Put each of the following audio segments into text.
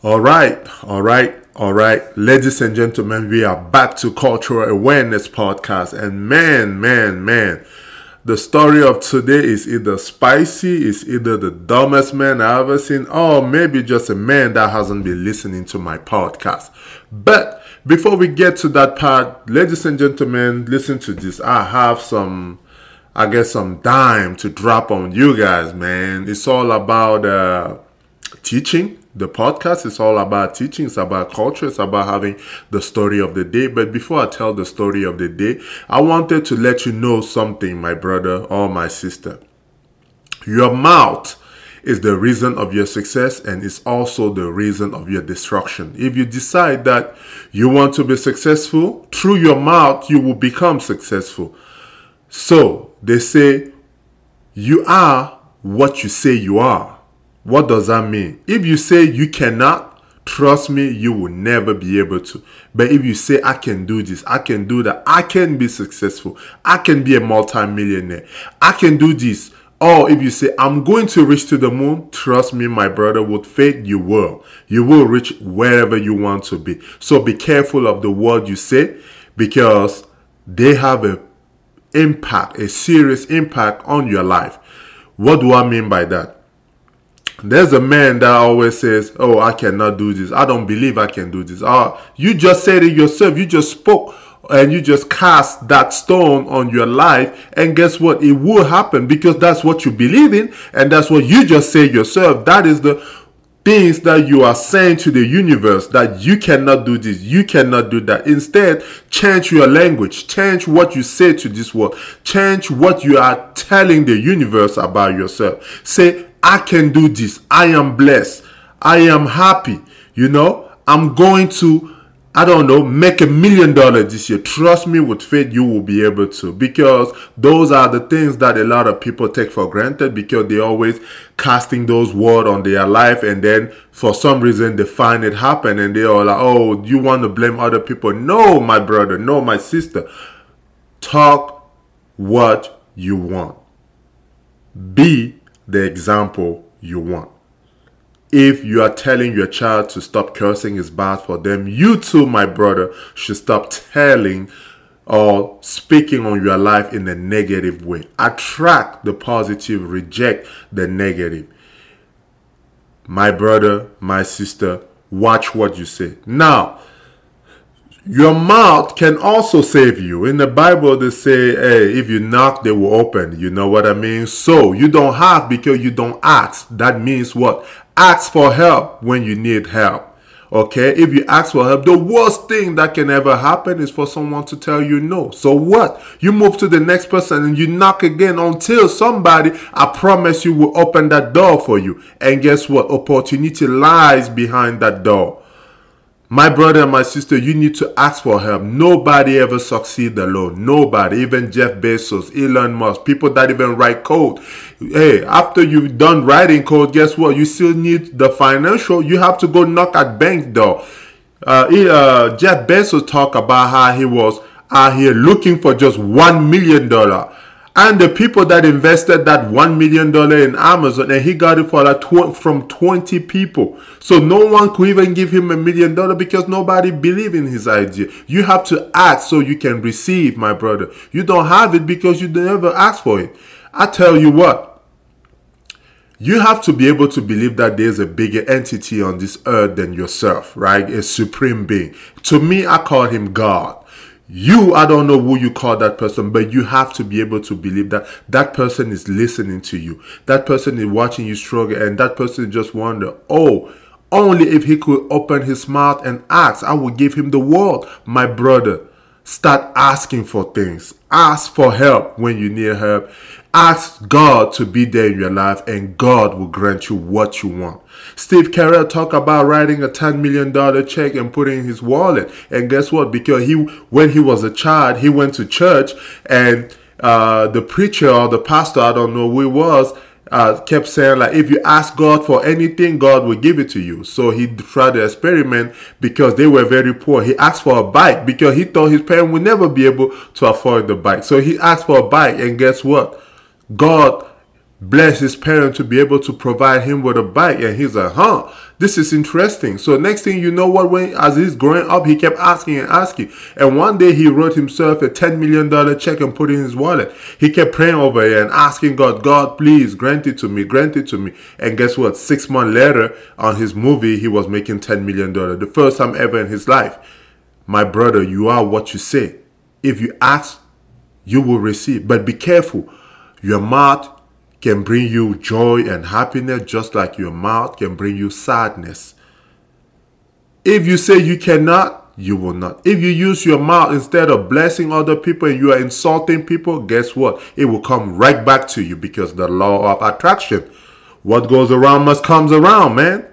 All right. Ladies and gentlemen, we are back to Cultural Awareness Podcast. And man, the story of today is either spicy, is either the dumbest man I've ever seen, or maybe just a man that hasn't been listening to my podcast. But before we get to that part, ladies and gentlemen, listen to this. I have some dime to drop on you guys, man. It's all about teaching. The podcast is all about teaching. It's about culture. It's about having the story of the day. But before I tell the story of the day, I wanted to let you know something, my brother or my sister. Your mouth is the reason of your success, and it's also the reason of your destruction. If you decide that you want to be successful, through your mouth, you will become successful. So they say, you are what you say you are. What does that mean? If you say you cannot, trust me, you will never be able to. But if you say, I can do this, I can do that, I can be successful, I can be a multimillionaire, I can do this. Or if you say, I'm going to reach to the moon, trust me, my brother, with faith, you will. You will reach wherever you want to be. So be careful of the word you say, because they have a serious impact on your life. What do I mean by that? There's a man that always says, oh, I cannot do this. I don't believe I can do this. You just said it yourself. You just spoke and you just cast that stone on your life. And guess what? It will happen because that's what you believe in. And that's what you just said yourself. That is the things that you are saying to the universe, that you cannot do this, you cannot do that. Instead, change your language, change what you say to this world, change what you are telling the universe about yourself. Say, I can do this, I am blessed, I am happy, I'm going to, make $1 million this year. Trust me, with faith, you will be able to. Because those are the things that a lot of people take for granted, because they're always casting those words on their life. And then for some reason, they find it happen and they're all like, oh, you want to blame other people? No, my brother. No, my sister. Talk what you want. Be the example you want. If you are telling your child to stop cursing is bad for them, you too, my brother, should stop telling or speaking on your life in a negative way. Attract the positive, reject the negative. My brother, my sister, watch what you say. Now, your mouth can also save you. In the Bible, they say, hey, if you knock, they will open. You know what I mean? So, you don't have because you don't ask. That means what? Ask for help when you need help. Okay? If you ask for help, the worst thing that can ever happen is for someone to tell you no. So what? You move to the next person and you knock again until somebody, I promise you, will open that door for you. And guess what? Opportunity lies behind that door. My brother and my sister, you need to ask for help. Nobody ever succeeds alone. Nobody. Even Jeff Bezos, Elon Musk, people that even write code. Hey, after you've done writing code, guess what? You still need the financial. You have to go knock at bank door. Jeff Bezos talked about how he was out here looking for just $1 million. And the people that invested that $1 million in Amazon, and he got it for from 20 people. So no one could even give him $1 million because nobody believed in his idea. You have to ask so you can receive, my brother. You don't have it because you never asked for it. I tell you what, you have to be able to believe that there's a bigger entity on this earth than yourself, right? A supreme being. To me, I call him God. I don't know who you call that person, but you have to be able to believe that that person is listening to you. That person is watching you struggle, and that person just wonder, oh, only if he could open his mouth and ask, I would give him the world. My brother, start asking for things. Ask for help when you need help. Ask God to be there in your life, and God will grant you what you want. Steve Carell talked about writing a $10 million check and putting in his wallet. And guess what? Because when he was a child, he went to church, and the preacher or the pastor, I don't know who it was, kept saying, like, if you ask God for anything, God will give it to you. So he tried to experiment because they were very poor. He asked for a bike because he thought his parents would never be able to afford the bike. So he asked for a bike, and guess what? God bless his parents to be able to provide him with a bike. And he's like, huh, this is interesting. So next thing you know, as he's growing up, he kept asking and asking. And one day he wrote himself a $10 million check and put it in his wallet. He kept praying over it and asking God, God, please grant it to me, grant it to me. And guess what? 6 months later on his movie, he was making $10 million. The first time ever in his life. My brother, you are what you say. If you ask, you will receive. But be careful. Your mouth can bring you joy and happiness, just like your mouth can bring you sadness. If you say you cannot, you will not. If you use your mouth instead of blessing other people and you are insulting people, guess what? It will come right back to you, because the law of attraction. What goes around must comes around, man.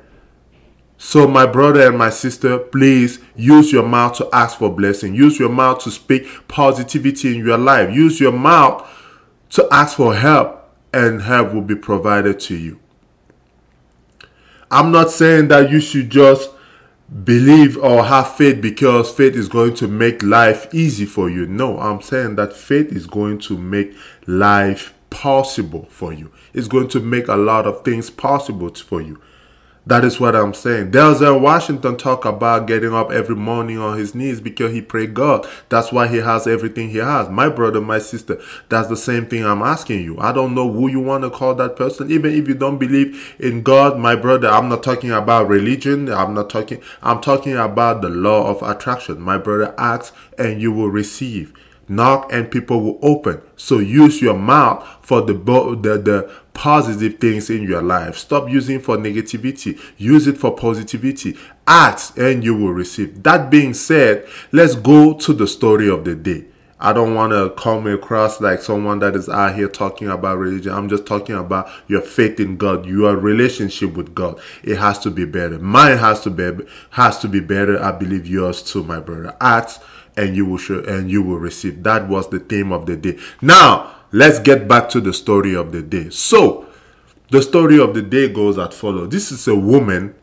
So my brother and my sister, please use your mouth to ask for blessing. Use your mouth to speak positivity in your life. Use your mouth to ask for help, and help will be provided to you. I'm not saying that you should just believe or have faith because faith is going to make life easy for you. No, I'm saying that faith is going to make life possible for you. It's going to make a lot of things possible for you. That is what I'm saying. Denzel Washington talked about getting up every morning on his knees because he prayed God. That's why he has everything he has. My brother, my sister, that's the same thing I'm asking you. I don't know who you want to call that person. Even if you don't believe in God, my brother, I'm not talking about religion. I'm talking about the law of attraction. My brother, ask and you will receive. Knock and people will open. So use your mouth for the positive things in your life. Stop using for negativity. Use it for positivity. Ask and you will receive. That being said, let's go to the story of the day. I don't want to come across like someone that is out here talking about religion. I'm just talking about your faith in God, your relationship with God. It has to be better. Mine has to be better. I believe yours too, my brother. Ask and you will show and you will receive. That was the theme of the day. Now, let's get back to the story of the day. So, the story of the day goes as follows. This is a woman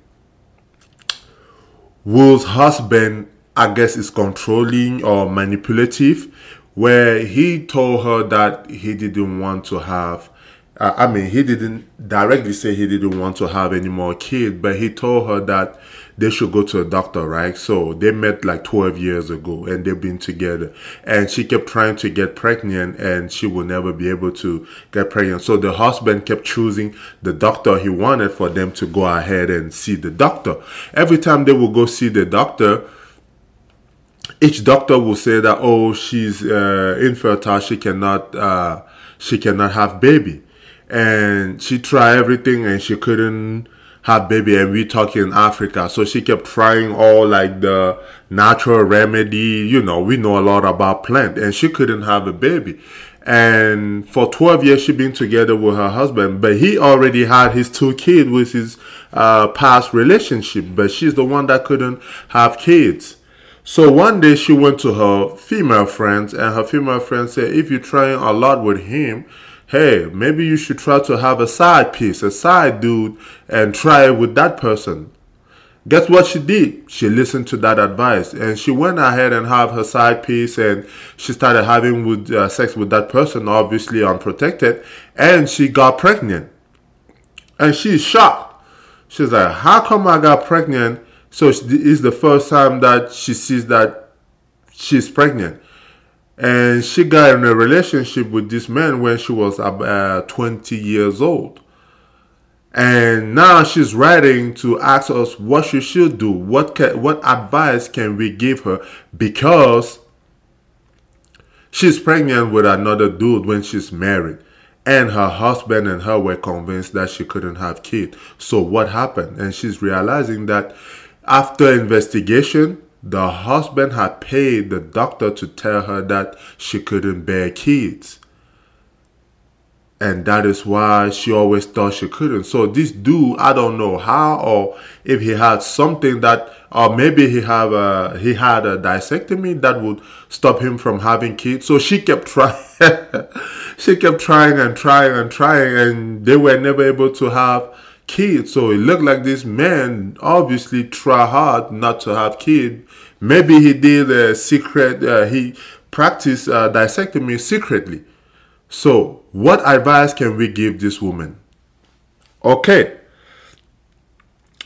whose husband, I guess, is controlling or manipulative, where he told her that he didn't want to have, he didn't directly say he didn't want to have any more kids, but he told her that they should go to a doctor, right? So they met like 12 years ago and they've been together. And she kept trying to get pregnant and she would never be able to get pregnant. So the husband kept choosing the doctor he wanted for them to go ahead and see the doctor. Every time they would go see the doctor, each doctor will say that, oh, she's infertile, she cannot have baby. And she tried everything and she couldn't have baby, and we talk in Africa. So she kept trying all like the natural remedy, we know a lot about plant, and she couldn't have a baby. And for 12 years she been together with her husband, but he already had his 2 kids with his past relationship, but she's the one that couldn't have kids. So one day she went to her female friends, and her female friends said, if you're trying a lot with him, hey, maybe you should try to have a side piece, a side dude, and try it with that person. Guess what she did? She listened to that advice, and she went ahead and have her side piece, and she started having sex with that person, obviously unprotected, and she got pregnant. And she's shocked. She's like, how come I got pregnant? So it's the first time that she sees that she's pregnant. And she got in a relationship with this man when she was 20 years old. And now she's writing to ask us what she should do. What advice can we give her? Because she's pregnant with another dude when she's married. And her husband and her were convinced that she couldn't have kids. So what happened? And she's realizing that after investigation, the husband had paid the doctor to tell her that she couldn't bear kids. And that is why she always thought she couldn't. So this dude, I don't know how, or if he had something that, or maybe he had a disectomy that would stop him from having kids. So she kept trying. She kept trying and trying and trying, and they were never able to have kids. So it looked like this man obviously tried hard not to have kids. Maybe he did a secret, he practiced disectomy secretly. So What advice can we give this woman? Okay.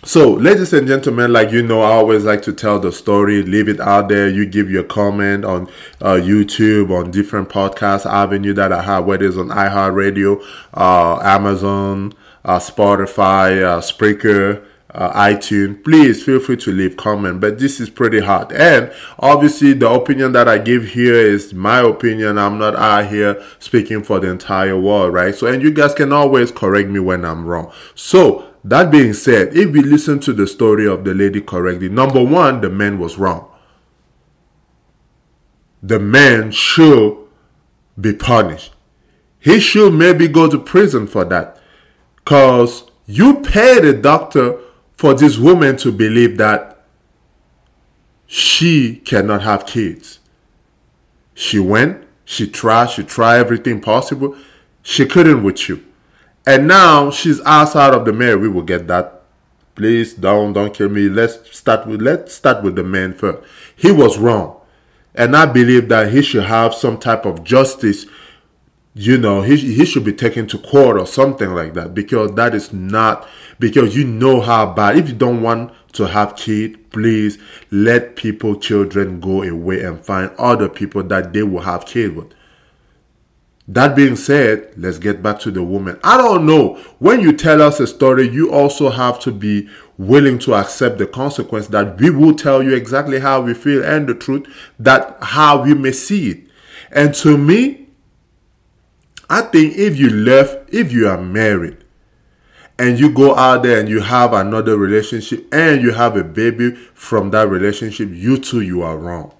So, ladies and gentlemen, like you know, I always like to tell the story, leave it out there. You give your comment on YouTube, on different podcast avenue that I have, whether it's on iHeartRadio, Amazon, Spotify, Spreaker, iTunes. Please feel free to leave comment, but this is pretty hard. And obviously, the opinion that I give here is my opinion. I'm not out here speaking for the entire world, right? So, and you guys can always correct me when I'm wrong. So, that being said, if we listen to the story of the lady correctly, number one, the man was wrong. The man should be punished. He should maybe go to prison for that. Because you paid a doctor for this woman to believe that she cannot have kids. She went, she tried everything possible. She couldn't with you. And now she's outside of the marriage. We will get that. Please don't kill me. Let's start with the man first. He was wrong. And I believe that he should have some type of justice. You know, he should be taken to court or something like that, because that is not, because you know how bad. If you don't want to have kids, please let children go away and find other people that they will have kids with. That being said, let's get back to the woman. I don't know. When you tell us a story, you also have to be willing to accept the consequence that we will tell you exactly how we feel and the truth, that how we may see it. And to me, I think if you are married and you go out there and you have another relationship and you have a baby from that relationship, you are wrong.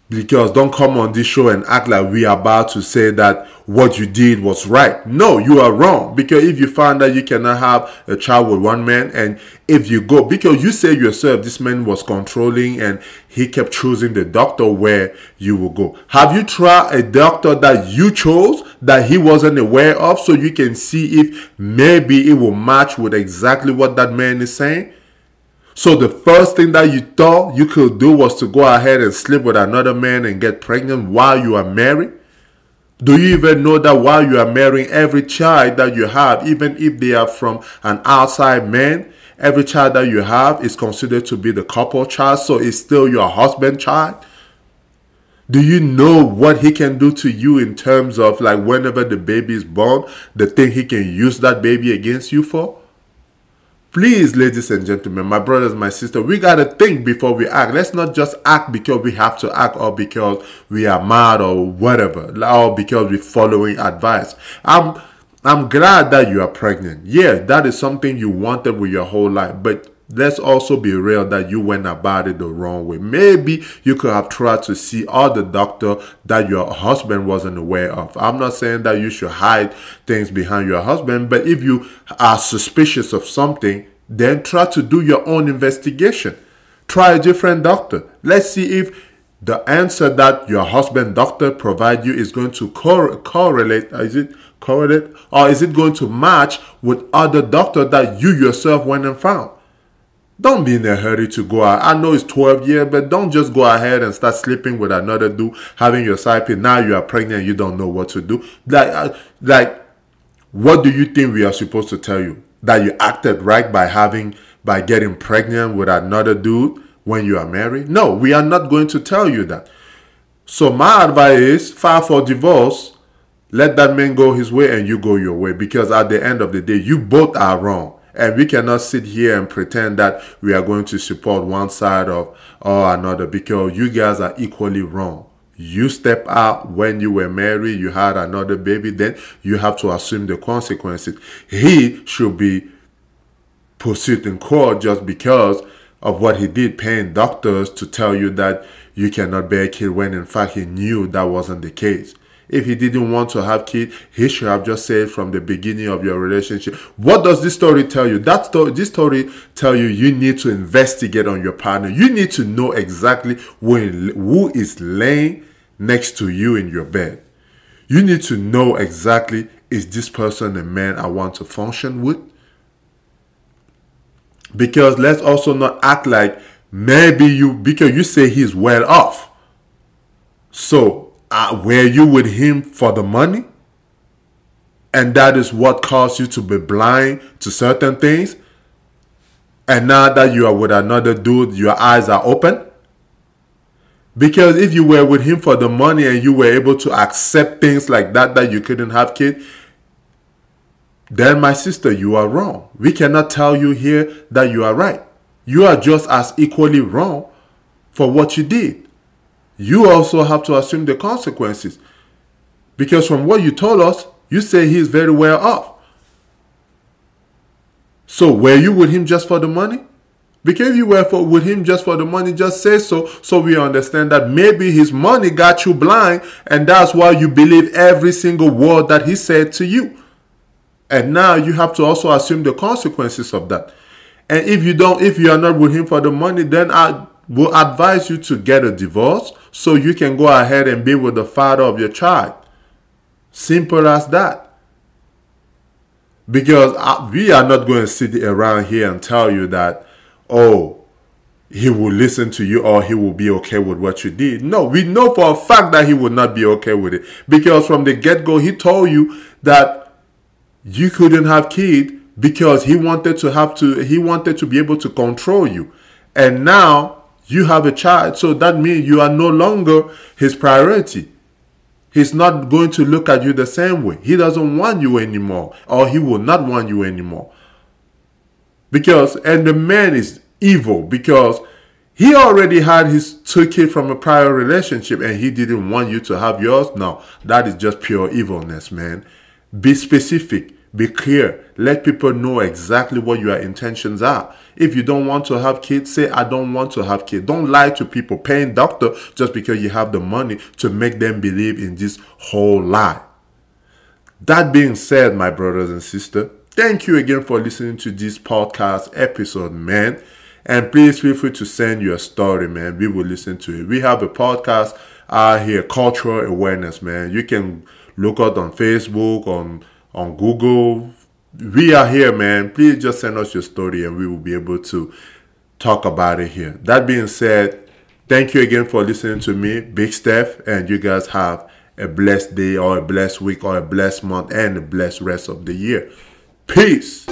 Because don't come on this show and act like we are about to say that what you did was right. No, you are wrong. Because if you find that you cannot have a child with one man, and if you go, because you say yourself, this man was controlling and he kept choosing the doctor where you will go. Have you tried a doctor that you chose that he wasn't aware of, so you can see if maybe it will match with exactly what that man is saying? So the first thing that you thought you could do was to go ahead and sleep with another man and get pregnant while you are married? Do you even know that while you are marrying, every child that you have, even if they are from an outside man, every child that you have is considered to be the couple child, so it's still your husband's child? Do you know what he can do to you in terms of, like, whenever the baby is born, the thing he can use that baby against you for? Please, ladies and gentlemen, my brothers, my sisters, we got to think before we act. Let's not just act because we have to act, or because we are mad or whatever, or because we're following advice. I'm glad that you are pregnant. Yeah, that is something you wanted with your whole life. But let's also be real that you went about it the wrong way. Maybe you could have tried to see other doctor that your husband wasn't aware of. I'm not saying that you should hide things behind your husband, but if you are suspicious of something, then try to do your own investigation. Try a different doctor. Let's see if the answer that your husband doctor provide you is going to correlate. Is it correlate, or is it going to match with other doctor that you yourself went and found? Don't be in a hurry to go out. I know it's 12 years, but don't just go ahead and start sleeping with another dude, having your side piece. Now you are pregnant and you don't know what to do. Like, what do you think we are supposed to tell you? That you acted right by getting pregnant with another dude when you are married? No, we are not going to tell you that. So my advice is file for divorce. Let that man go his way and you go your way. Because at the end of the day, you both are wrong. And we cannot sit here and pretend that we are going to support one side or another, because you guys are equally wrong. You step out when you were married, you had another baby, then you have to assume the consequences. He should be pursued in court just because of what he did, paying doctors to tell you that you cannot bear a kid, when in fact he knew that wasn't the case. If he didn't want to have kids, he should have just said from the beginning of your relationship. What does this story tell you? This story tell you need to investigate on your partner. You need to know exactly who is laying next to you in your bed. You need to know exactly, is this person a man I want to function with? Because let's also not act like maybe because you say he's well off. So were you with him for the money? And that is what caused you to be blind to certain things? And now that you are with another dude, your eyes are open? Because if you were with him for the money and you were able to accept things like that you couldn't have kids, then my sister, you are wrong. We cannot tell you here that you are right. You are just as equally wrong for what you did. You also have to assume the consequences. Because from what you told us, you say he is very well off. So were you with him just for the money? Because if you were with him just for the money, just say so we understand that maybe his money got you blind and that's why you believe every single word that he said to you. And now you have to also assume the consequences of that. And if you are not with him for the money, then I will advise you to get a divorce so you can go ahead and be with the father of your child. Simple as that. Because we are not going to sit around here and tell you that, oh, he will listen to you or he will be okay with what you did. No, we know for a fact that he would not be okay with it. Because from the get-go, he told you that you couldn't have kids because he wanted to be able to control you. And now you have a child, so that means you are no longer his priority. He's not going to look at you the same way. He doesn't want you anymore, or he will not want you anymore. And the man is evil because he already had his 2 kids from a prior relationship and he didn't want you to have yours. No, that is just pure evilness, man. Be specific. Be clear. Let people know exactly what your intentions are. If you don't want to have kids, say, I don't want to have kids. Don't lie to people paying doctor just because you have the money to make them believe in this whole lie. That being said, my brothers and sisters, thank you again for listening to this podcast episode, man. And please feel free to send your story, man. We will listen to it. We have a podcast out here, Cultural Awareness, man. You can look out on Facebook, on Google. We are here, man. Please just send us your story and we will be able to talk about it here. That being said, thank you again for listening to me, Big Steph, and you guys have a blessed day or a blessed week or a blessed month and a blessed rest of the year. Peace.